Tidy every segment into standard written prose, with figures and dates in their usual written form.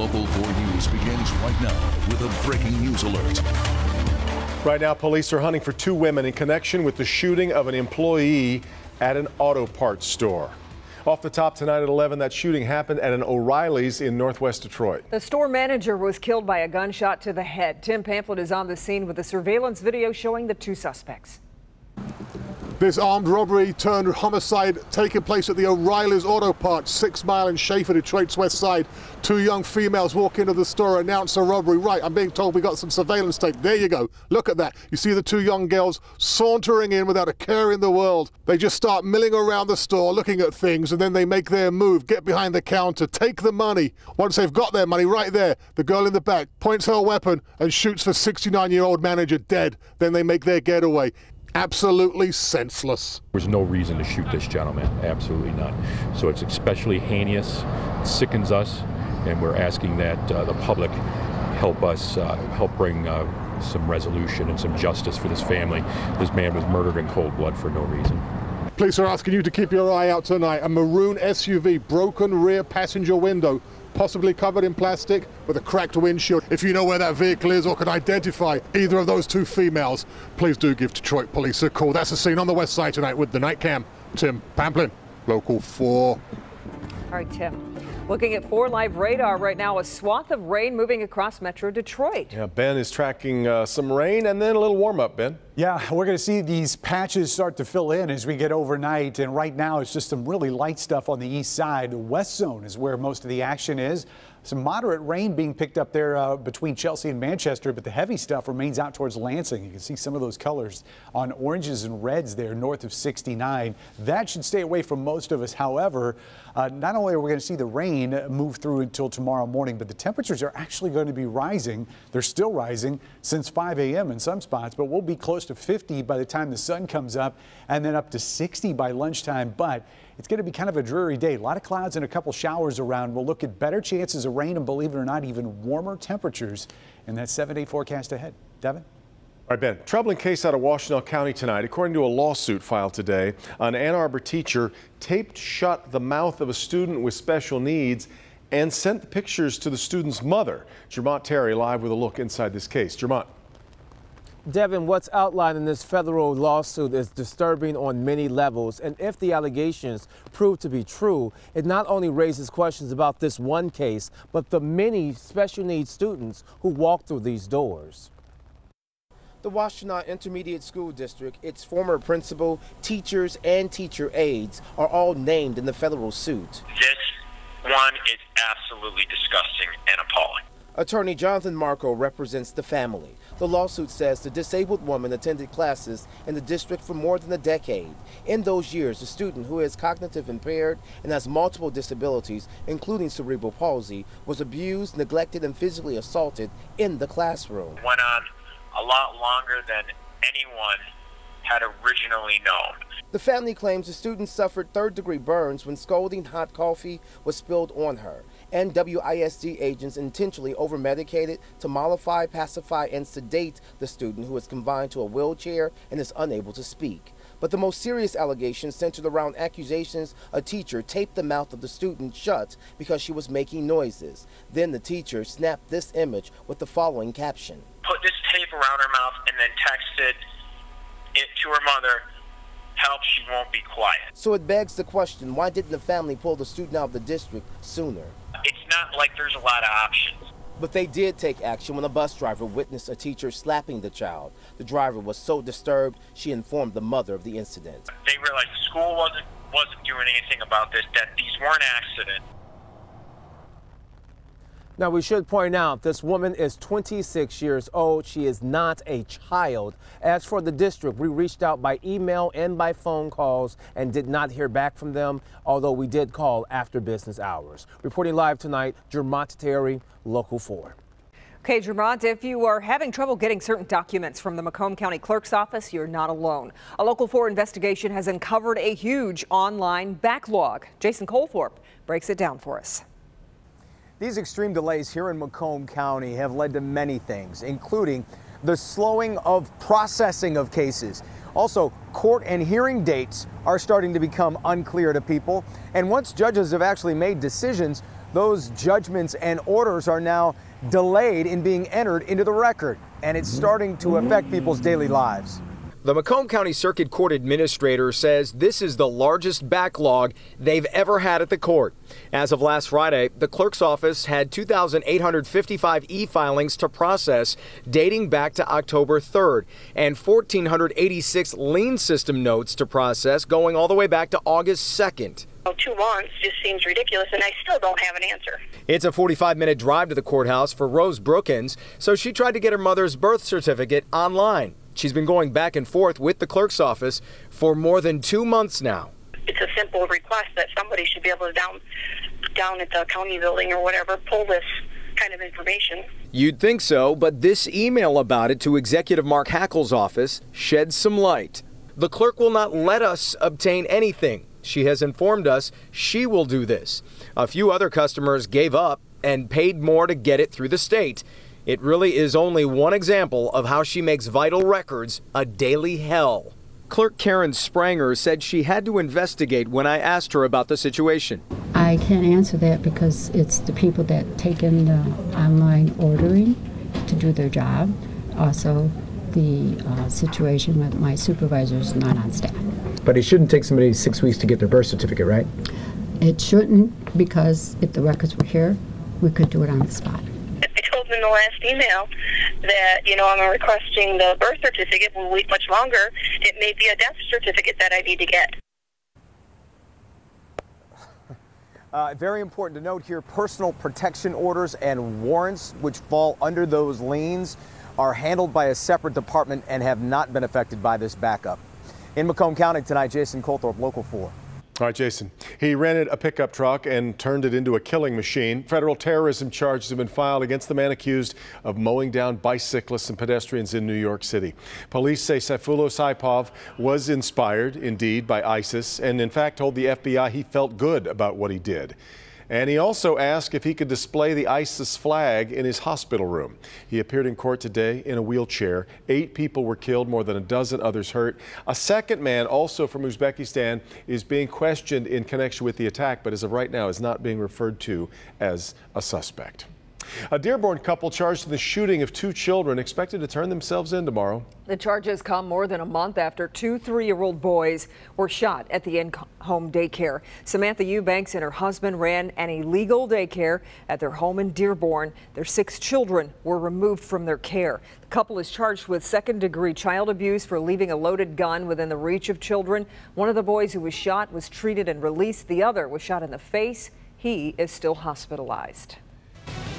Local 4 News begins right now with a breaking news alert. Right now, police are hunting for 2 women in connection with the shooting of an employee at an auto parts store. Off the top tonight at 11, that shooting happened at an O'Reilly's in Northwest Detroit. The store manager was killed by a gunshot to the head. Tim Pamphlet is on the scene with a surveillance video showing the 2 suspects. This armed robbery turned homicide taking place at the O'Reilly's Auto Parts, 6 Mile in Schaefer, Detroit's west side. 2 young females walk into the store, announce a robbery. Right, I'm being told we got some surveillance tape. There you go. Look at that. You see the 2 young girls sauntering in without a care in the world. They just start milling around the store, looking at things, and then they make their move, get behind the counter, take the money. Once they've got their money, right there, the girl in the back points her weapon and shoots the 69-year-old manager dead. Then they make their getaway. Absolutely senseless. There's no reason to shoot this gentleman, absolutely none. So it's especially heinous, it sickens us, and we're asking that the public help us, help bring some resolution and some justice for this family. This man was murdered in cold blood for no reason. Police are asking you to keep your eye out tonight. A maroon SUV, broken rear passenger window, possibly covered in plastic with a cracked windshield. If you know where that vehicle is or can identify either of those 2 females, please do give Detroit Police a call. That's the scene on the west side tonight with the night cam. Tim Pamplin, Local 4. All right, Tim. Looking at 4 Live radar right now, a swath of rain moving across Metro Detroit. Yeah, Ben is tracking some rain and then a little warm up, Ben. Yeah, we're going to see these patches start to fill in as we get overnight. And right now it's just some really light stuff on the east side. The west zone is where most of the action is. Some moderate rain being picked up there between Chelsea and Manchester, but the heavy stuff remains out towards Lansing. You can see some of those colors on oranges and reds there north of 69. That should stay away from most of us. However, not only are we going to see the rain move through until tomorrow morning, but the temperatures are actually going to be rising. They're still rising since 5 a.m. in some spots, but we'll be close to 50 by the time the sun comes up and then up to 60 by lunchtime. But it's going to be kind of a dreary day. A lot of clouds and a couple showers around. We'll look at better chances of rain and, believe it or not, even warmer temperatures in that 7-day forecast ahead. Devin? All right, Ben. Troubling case out of Washtenaw County tonight. According to a lawsuit filed today, an Ann Arbor teacher taped shut the mouth of a student with special needs and sent the pictures to the student's mother. Jermont Terry live with a look inside this case. Jermont. Devin, what's outlined in this federal lawsuit is disturbing on many levels, and if the allegations prove to be true, it not only raises questions about this one case, but the many special needs students who walk through these doors. The Washtenaw Intermediate School District, its former principal, teachers, and teacher aides are all named in the federal suit. This one is absolutely disgusting and appalling. Attorney Jonathan Marco represents the family. The lawsuit says the disabled woman attended classes in the district for more than a decade. In those years, a student who is cognitive impaired and has multiple disabilities, including cerebral palsy, was abused, neglected, and physically assaulted in the classroom. Went on a lot longer than anyone had originally known. The family claims the student suffered third-degree burns when scalding hot coffee was spilled on her. NWISD agents intentionally over-medicated to mollify, pacify, and sedate the student, who is confined to a wheelchair and is unable to speak. But the most serious allegations centered around accusations a teacher taped the mouth of the student shut because she was making noises. Then the teacher snapped this image with the following caption. Put this tape around her mouth and then texted it to her mother. Help, she won't be quiet. So it begs the question, why didn't the family pull the student out of the district sooner? It's not like there's a lot of options. But they did take action when a bus driver witnessed a teacher slapping the child. The driver was so disturbed, she informed the mother of the incident. They realized the school wasn't doing anything about this, that these weren't accidents. Now, we should point out this woman is 26 years old. She is not a child. As for the district, we reached out by email and by phone calls and did not hear back from them, although we did call after business hours. Reporting live tonight, Jermont Terry, Local 4. Okay, Jermont, if you are having trouble getting certain documents from the Macomb County Clerk's office, you're not alone. A Local 4 investigation has uncovered a huge online backlog. Jason Colthorpe breaks it down for us. These extreme delays here in Macomb County have led to many things, including the slowing of processing of cases. Also, court and hearing dates are starting to become unclear to people. And once judges have actually made decisions, those judgments and orders are now delayed in being entered into the record, and it's starting to affect people's daily lives. The Macomb County Circuit Court Administrator says this is the largest backlog they've ever had at the court. As of last Friday, the clerk's office had 2,855 e-filings to process dating back to October 3rd and 1,486 lien system notes to process going all the way back to August 2nd. 2 months just seems ridiculous, and I still don't have an answer. It's a 45-minute drive to the courthouse for Rose Brookins, so she tried to get her mother's birth certificate online. She's been going back and forth with the clerk's office for more than 2 months now. It's a simple request that somebody should be able to down at the county building or whatever, pull this kind of information. You'd think so, but this email about it to Executive Mark Hackle's office sheds some light. The clerk will not let us obtain anything. She has informed us she will do this. A few other customers gave up and paid more to get it through the state. It really is only one example of how she makes vital records a daily hell. Clerk Karen Spranger said she had to investigate when I asked her about the situation. I can't answer that because it's the people that take in the online ordering to do their job. Also, the situation with my supervisor is not on staff. But it shouldn't take somebody 6 weeks to get their birth certificate, right? It shouldn't, because if the records were here, we could do it on the spot. I told them in the last email that, I'm requesting the birth certificate. We'll wait much longer. It may be a death certificate that I need to get. Very important to note here, personal protection orders and warrants, which fall under those liens, are handled by a separate department and have not been affected by this backup. In Macomb County tonight, Jason Colthorpe, Local 4. All right, Jason. He rented a pickup truck and turned it into a killing machine. Federal terrorism charges have been filed against the man accused of mowing down bicyclists and pedestrians in New York City. Police say Sayfullo Saipov was inspired, indeed, by ISIS and, in fact, told the FBI he felt good about what he did. And he also asked if he could display the ISIS flag in his hospital room. He appeared in court today in a wheelchair. 8 people were killed, more than a dozen others hurt. A second man, also from Uzbekistan, is being questioned in connection with the attack, but as of right now is not being referred to as a suspect. A Dearborn couple charged in the shooting of 2 children expected to turn themselves in tomorrow. The charges come more than a month after 2 3-year-old boys were shot at the in-home daycare. Samantha Eubanks and her husband ran an illegal daycare at their home in Dearborn. Their 6 children were removed from their care. The couple is charged with second-degree child abuse for leaving a loaded gun within the reach of children. One of the boys who was shot was treated and released. The other was shot in the face. He is still hospitalized.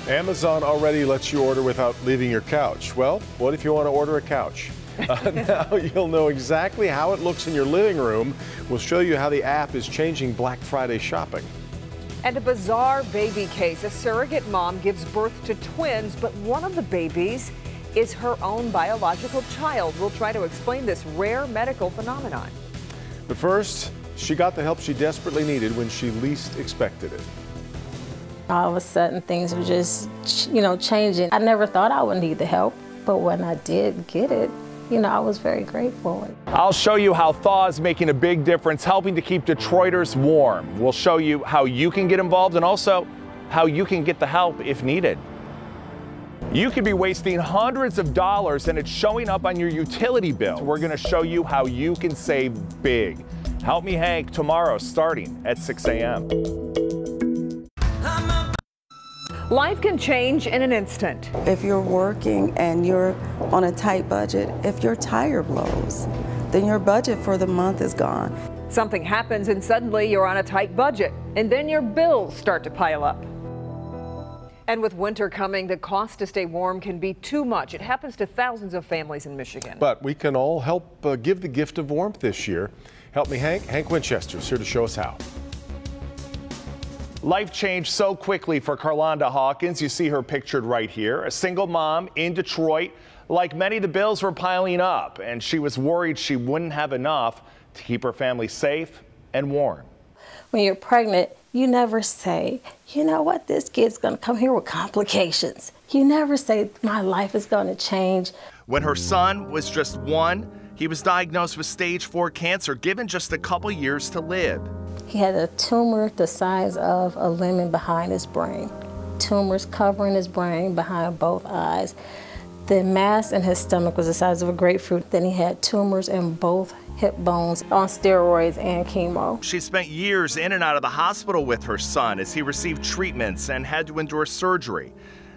Amazon already lets you order without leaving your couch. Well, what if you want to order a couch? Now you'll know exactly how it looks in your living room. We'll show you how the app is changing Black Friday shopping. And a bizarre baby case. A surrogate mom gives birth to twins, but one of the babies is her own biological child. We'll try to explain this rare medical phenomenon. But first, she got the help she desperately needed when she least expected it. All of a sudden, things were just, changing. I never thought I would need the help, but when I did get it, I was very grateful. I'll show you how thaw is making a big difference, helping to keep Detroiters warm. We'll show you how you can get involved and also how you can get the help if needed. You could be wasting hundreds of dollars and it's showing up on your utility bill. We're going to show you how you can save big. Help Me Hank tomorrow starting at 6 a.m. Life can change in an instant. If you're working and you're on a tight budget, if your tire blows, then your budget for the month is gone. Something happens and suddenly you're on a tight budget, and then your bills start to pile up. And with winter coming, the cost to stay warm can be too much. It happens to thousands of families in Michigan. But we can all help give the gift of warmth this year. Help Me Hank. Hank Winchester is here to show us how. Life changed so quickly for Carlonda Hawkins. You see her pictured right here, a single mom in Detroit. Like many, the bills were piling up, and she was worried she wouldn't have enough to keep her family safe and warm. When you're pregnant, you never say, you know what, this kid's going to come here with complications. You never say, my life is going to change. When her son was just 1, he was diagnosed with stage 4 cancer, given just a couple years to live. He had a tumor the size of a lemon behind his brain. Tumors covering his brain behind both eyes. The mass in his stomach was the size of a grapefruit. Then he had tumors in both hip bones on steroids and chemo. She spent years in and out of the hospital with her son as he received treatments and had to endure surgery.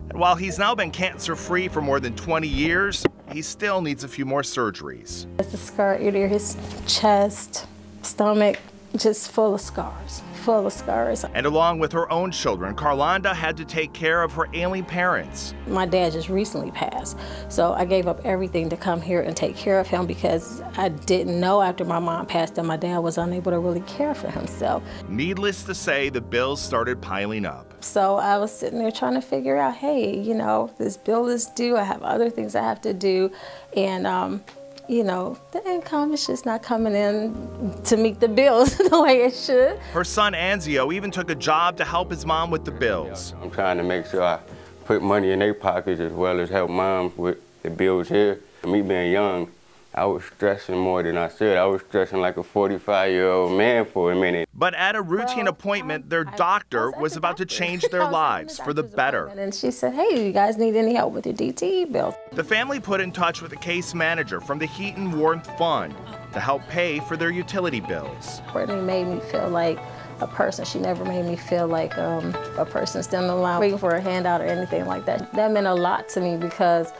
And while he's now been cancer-free for more than 20 years, he still needs a few more surgeries. It's a scar ear, his chest, stomach, just full of scars, full of scars. And along with her own children, Carlonda had to take care of her ailing parents. My dad just recently passed, so I gave up everything to come here and take care of him because I didn't know after my mom passed that my dad was unable to really care for himself. Needless to say, the bills started piling up. So I was sitting there trying to figure out, hey, you know, this bill is due, I have other things I have to do, and you know, the income is just not coming in to meet the bills the way it should. Her son Anzio even took a job to help his mom with the bills. I'm trying to make sure I put money in their pockets as well as help moms with the bills here. Me being young, I was stressing more than I should. I was stressing like a 45-year-old man for a minute. But at a routine appointment, their doctor was about to change their lives for the better. And she said, hey, you guys need any help with your DTE bills? The family put in touch with a case manager from the Heat and Warmth Fund to help pay for their utility bills. Brittany made me feel like a person. She never made me feel like a person standing in line waiting for a handout or anything like that. That meant a lot to me because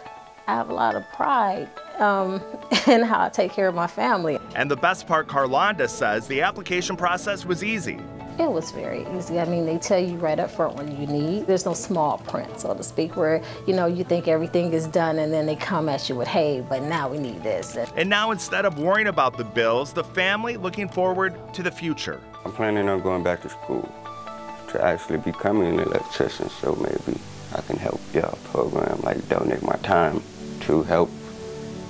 I have a lot of pride in how I take care of my family. And the best part, Carlonda says, the application process was easy. It was very easy. I mean, they tell you right up front what you need. There's no small print, so to speak, where, you know, you think everything is done and then they come at you with, hey, but now we need this. And now instead of worrying about the bills, the family looking forward to the future. I'm planning on going back to school to actually becoming an electrician, so maybe I can help y'all program, like donate my time to help,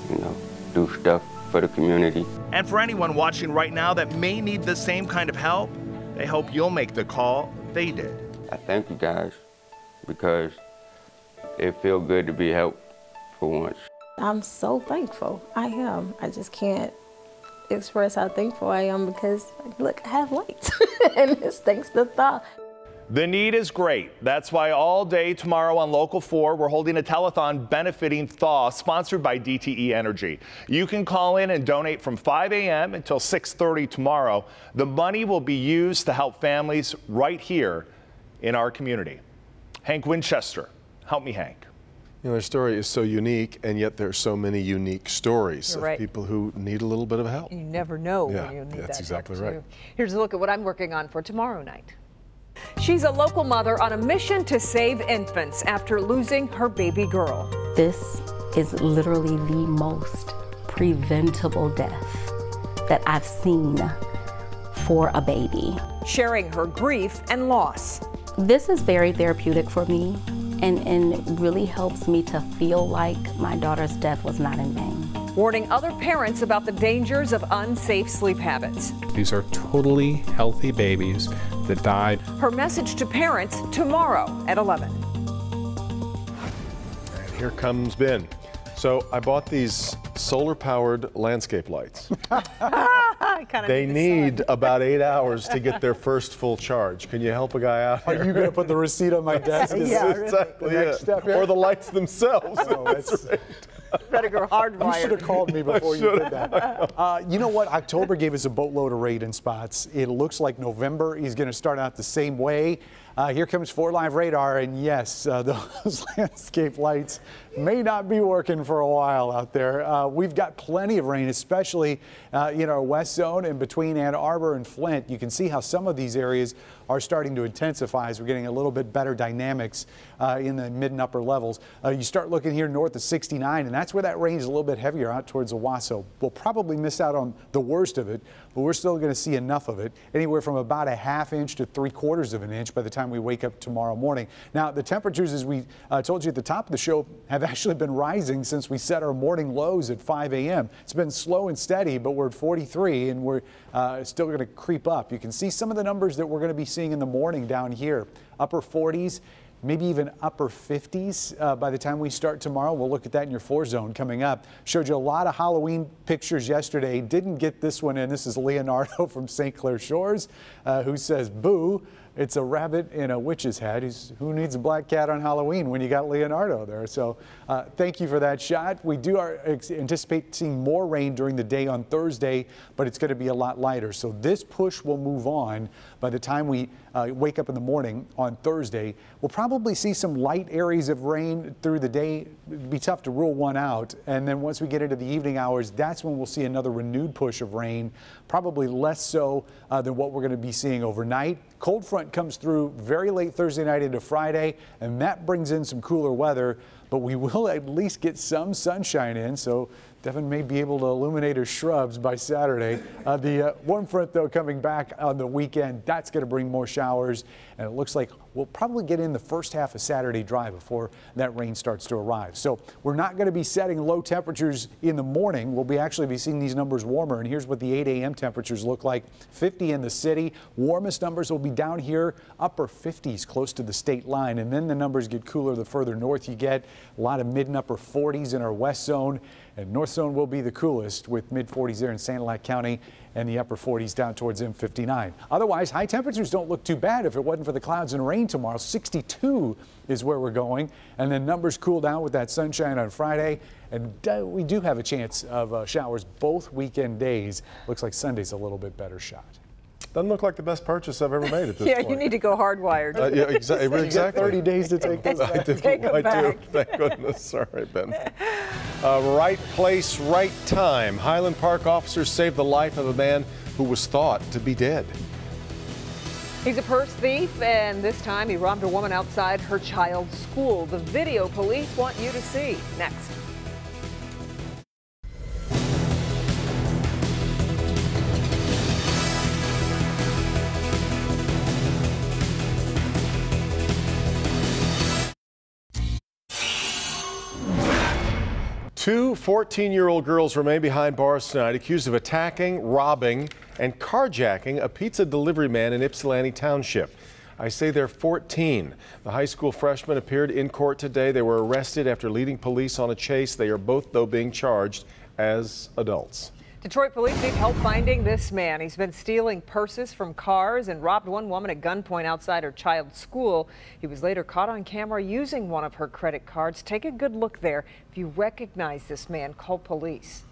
you know, do stuff for the community. And for anyone watching right now that may need the same kind of help, they hope you'll make the call they did. I thank you guys because it feels good to be helped for once. I'm so thankful. I am. I just can't express how thankful I am because, look, I have lights and it's thanks to Thaw. The need is great. That's why all day tomorrow on Local 4, we're holding a telethon benefiting Thaw, sponsored by DTE Energy. You can call in and donate from 5 a.m. until 6:30 tomorrow. The money will be used to help families right here in our community. Hank Winchester. Help me, Hank. You know, their story is so unique, and yet there are so many unique stories of people who need a little bit of help. You never know when you need that's that exactly help, right. too. Here's a look at what I'm working on for tomorrow night. She's a local mother on a mission to save infants after losing her baby girl. This is literally the most preventable death that I've seen for a baby. Sharing her grief and loss. This is very therapeutic for me and really helps me to feel like my daughter's death was not in vain. Warning other parents about the dangers of unsafe sleep habits. These are totally healthy babies that died. Her message to parents tomorrow at 11. And here comes Ben. So I bought these solar-powered landscape lights. They need about 8 hours to get their first full charge. Can you help a guy out here? Are you going to put the receipt on my desk? Yeah, exactly. The next step. Or the lights themselves. Oh, that's right. Better go hardwired. You should have called me before you did that. You know what? October gave us a boatload of rain spots. It looks like November is going to start out the same way. Here comes 4 Live radar, and yes, those landscape lights may not be working for a while out there. We've got plenty of rain, especially in our west zone and between Ann Arbor and Flint. You can see how some of these areas are starting to intensify as we're getting a little bit better dynamics in the mid and upper levels. You start looking here north of 69, and that's where that rain is a little bit heavier out towards Owasso. We'll probably miss out on the worst of it, but we're still going to see enough of it, anywhere from about a ½ inch to 3/4 of an inch by the time we wake up tomorrow morning. Now, the temperatures, as we told you at the top of the show, have actually been rising since we set our morning lows at 5 a.m. It's been slow and steady, but we're at 43, and we're still going to creep up. You can see some of the numbers that we're going to be seeing in the morning down here. Upper 40s, maybe even upper 50s by the time we start tomorrow. We'll look at that in your 4 zone coming up. Showed you a lot of Halloween pictures yesterday. Didn't get this one in. This is Leonardo from St. Clair Shores who says, boo. It's a rabbit in a witch's hat. Who needs a black cat on Halloween when you got Leonardo there? So thank you for that shot. We do anticipate seeing more rain during the day on Thursday, but it's going to be a lot lighter. So this push will move on by the time we wake up in the morning on Thursday. We'll probably see some light areas of rain through the day. It'd be tough to rule one out. And then once we get into the evening hours, that's when we'll see another renewed push of rain, probably less so than what we're going to be seeing overnight. Cold front comes through very late Thursday night into Friday, and that brings in some cooler weather, but we will at least get some sunshine in, so Devin may be able to illuminate her shrubs by Saturday. The warm front, though, coming back on the weekend, that's going to bring more showers, and it looks like we'll probably get in the first half of Saturday dry before that rain starts to arrive. So we're not going to be setting low temperatures in the morning. We'll actually be seeing these numbers warmer, and here's what the 8 a.m. temperatures look like. 50 in the city. Warmest numbers will be down here, upper 50s close to the state line, and then the numbers get cooler the further north you get. A lot of mid and upper 40s in our west zone, and north zone will be the coolest with mid 40s there in Sanilac County and the upper 40s down towards M59. Otherwise, high temperatures don't look too bad if it wasn't for the clouds and rain tomorrow. 62 is where we're going, and then numbers cool down with that sunshine on Friday, and we do have a chance of showers both weekend days. Looks like Sunday's a little bit better shot. Doesn't look like the best purchase I've ever made at this point. Yeah, you need to go hardwired. Yeah, exactly. 30 days to take this back. I do. Thank goodness. Sorry, Ben. Right place, right time. Highland Park officers saved the life of a man who was thought to be dead. He's a purse thief, and this time he robbed a woman outside her child's school. The video police want you to see. Next. Two 14-year-old girls remain behind bars tonight, accused of attacking, robbing, and carjacking a pizza delivery man in Ypsilanti Township. I say they're 14. The high school freshmen appeared in court today. They were arrested after leading police on a chase. They are both, though, being charged as adults. Detroit police need help finding this man. He's been stealing purses from cars and robbed one woman at gunpoint outside her child's school. He was later caught on camera using one of her credit cards. Take a good look there. If you recognize this man, call police.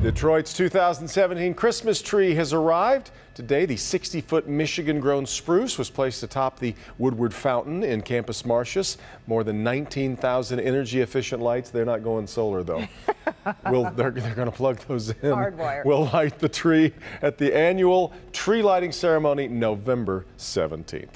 Detroit's 2017 Christmas tree has arrived. Today, the 60-foot Michigan-grown spruce was placed atop the Woodward Fountain in Campus Martius. More than 19,000 energy-efficient lights. They're not going solar, though. They're going to plug those in. Hardwire. We'll light the tree at the annual tree lighting ceremony November 17th.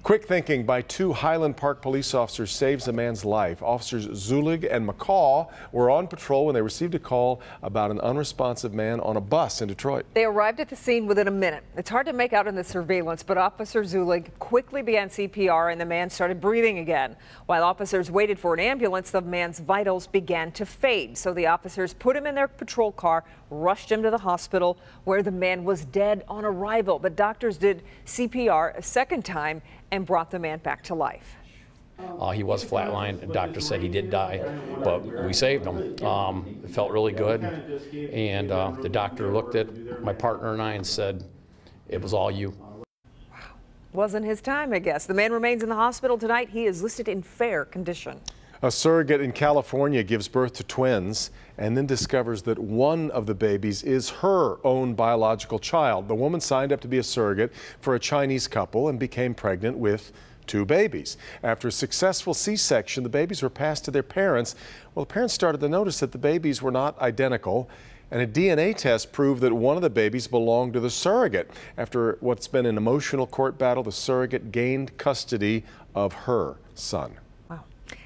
Quick thinking by two Highland Park police officers saves a man's life. Officers Zulig and McCaw were on patrol when they received a call about an unresponsive man on a bus in Detroit. They arrived at the scene within a minute. It's hard to make out in the surveillance, but Officer Zulig quickly began CPR and the man started breathing again. While officers waited for an ambulance, the man's vitals began to fade. So the officers put him in their patrol car, rushed him to the hospital where the man was dead on arrival. But doctors did CPR a second time and brought the man back to life. He was flatlined. The doctor said he did die, but we saved him. It felt really good. And the doctor looked at my partner and I and said, it was all you. Wow. Wasn't his time, I guess. The man remains in the hospital tonight. He is listed in fair condition. A surrogate in California gives birth to twins and then discovers that one of the babies is her own biological child. The woman signed up to be a surrogate for a Chinese couple and became pregnant with two babies. After a successful C-section, the babies were passed to their parents. Well, the parents started to notice that the babies were not identical, and a DNA test proved that one of the babies belonged to the surrogate. After what's been an emotional court battle, the surrogate gained custody of her son.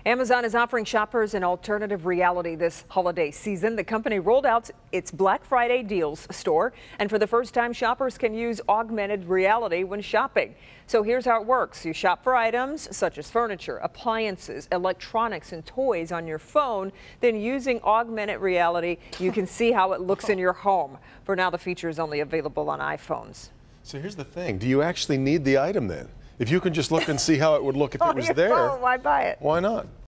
Amazon is offering shoppers an alternative reality this holiday season. The company rolled out its Black Friday Deals store, and for the first time, shoppers can use augmented reality when shopping. So here's how it works. You shop for items such as furniture, appliances, electronics, and toys on your phone. Then using augmented reality, you can see how it looks in your home. For now, the feature is only available on iPhones. So here's the thing. Do you actually need the item then? If you can just look and see how it would look if it was there, Why buy it? why not?